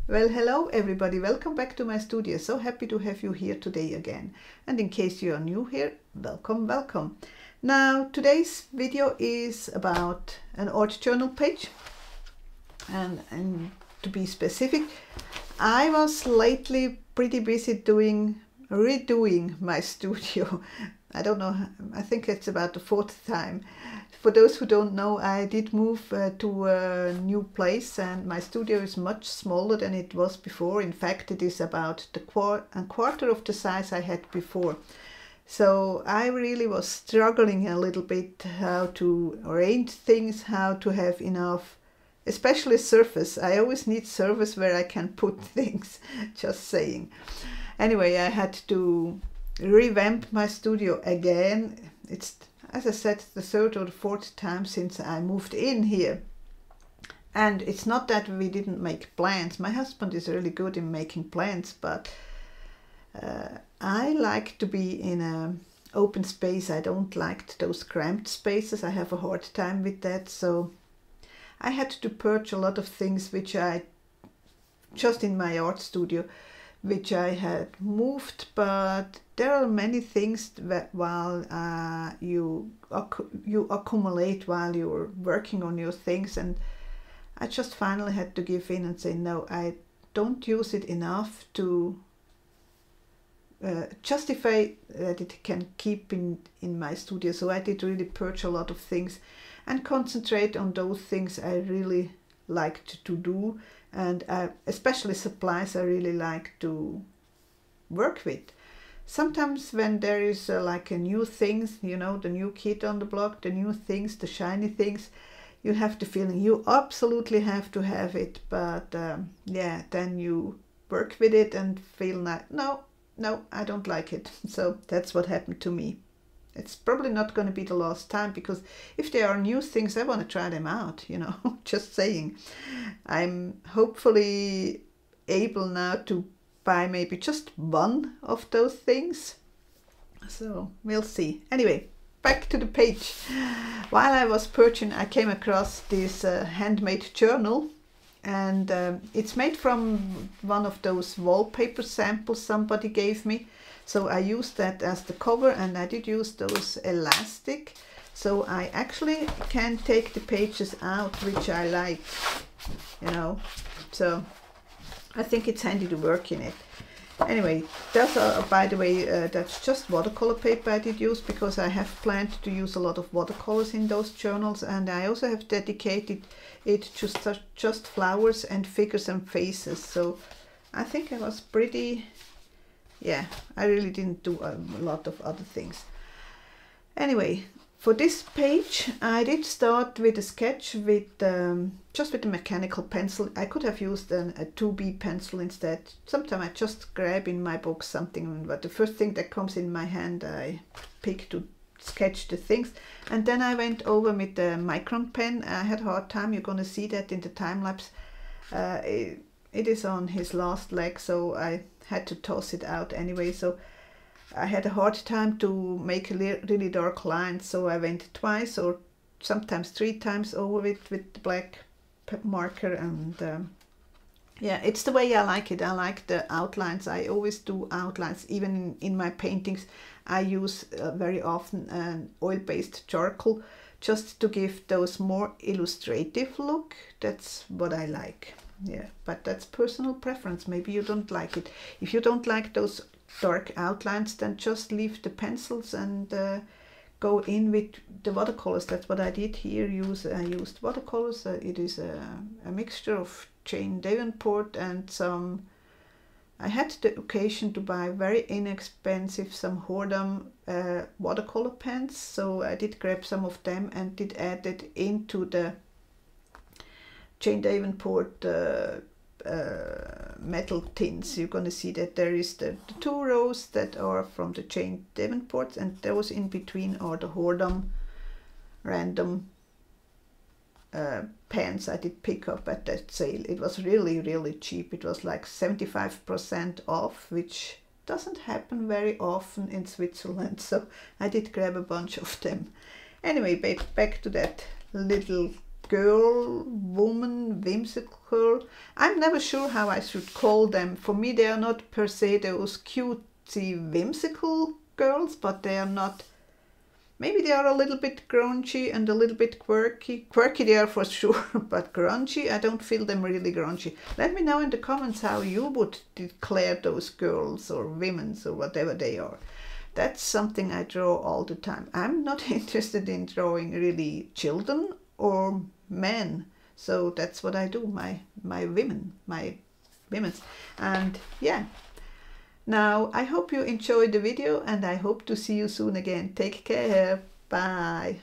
Well, hello everybody, welcome back to my studio. So happy to have you here today again. And in case you are new here, welcome, welcome. Now, today's video is about an art journal page. And to be specific, I was lately pretty busy redoing my studio. I don't know, I think it's about the fourth time. For those who don't know, I did move to a new place and my studio is much smaller than it was before. In fact, it is about a quarter of the size I had before. So I really was struggling a little bit how to arrange things, how to have enough, especially surface. I always need surface where I can put things, just saying. Anyway, I had to revamp my studio again. It's, as I said, the third or the fourth time since I moved in here. And it's not that we didn't make plans. My husband is really good in making plans, but I like to be in an open space. I don't like those cramped spaces. I have a hard time with that. So I had to purge a lot of things which I, just in my art studio, which I had moved, but there are many things that while you accumulate while you're working on your things, and I just finally had to give in and say no, I don't use it enough to justify that it can keep in my studio. So I did really purge a lot of things and concentrate on those things I really liked to do, and especially supplies I really like to work with. Sometimes when there is like a new things, you know, the new kid on the block, the new things, the shiny things, you have the feeling you absolutely have to have it, but yeah, then you work with it and feel like, no, I don't like it. So that's what happened to me. It's probably not going to be the last time, because if there are new things, I want to try them out, you know, just saying. I'm hopefully able now to buy maybe just one of those things. So we'll see. Anyway, back to the page. While I was purchasing, I came across this handmade journal. And it's made from one of those wallpaper samples somebody gave me. So I used that as the cover, and I did use those elastic. So I actually can take the pages out, which I like, you know. So I think it's handy to work in it. Anyway, that's by the way, that's just watercolor paper I did use, because I have planned to use a lot of watercolors in those journals, and I also have dedicated it to just flowers and figures and faces. So I think I was pretty, yeah, I really didn't do a lot of other things. Anyway, for this page I did start with a sketch with just with a mechanical pencil. I could have used a 2B pencil instead. Sometimes I just grab in my box something, but the first thing that comes in my hand I pick to sketch the things. And then I went over with the Micron pen. I had a hard time, you're going to see that in the time lapse. It is on his last leg, so I had to toss it out anyway. So I had a hard time to make a really dark line, so I went twice or sometimes 3 times over it with the black marker. And yeah, it's the way I like it. I like the outlines. I always do outlines. Even in my paintings I use very often an oil-based charcoal, just to give those more illustrative look. That's what I like. Yeah, but that's personal preference. Maybe you don't like it. If you don't like those dark outlines, then just leave the pencils and go in with the watercolors. That's what I did here. I used watercolors. It is a mixture of Jane Davenport and some, I had the occasion to buy very inexpensive some Horadam watercolor pens, so I did grab some of them and did add it into the Jane Davenport metal tins. You're going to see that there is the 2 rows that are from the Jane Davenport, and those in between are the Horadam random pens I did pick up at that sale. It was really cheap. It was like 75% off, which doesn't happen very often in Switzerland, so I did grab a bunch of them. Anyway, back to that little girl, woman, whimsical. I'm never sure how I should call them. For me, they are not per se those cutesy, whimsical girls, but they are not. Maybe they are a little bit grungy and a little bit quirky. Quirky they are for sure, but grungy, I don't feel them really grungy. Let me know in the comments how you would declare those girls or women's or whatever they are. That's something I draw all the time. I'm not interested in drawing really children or men. So that's what I do, my women's. And yeah. Now, I hope you enjoyed the video and I hope to see you soon again. Take care. Bye.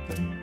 Bye.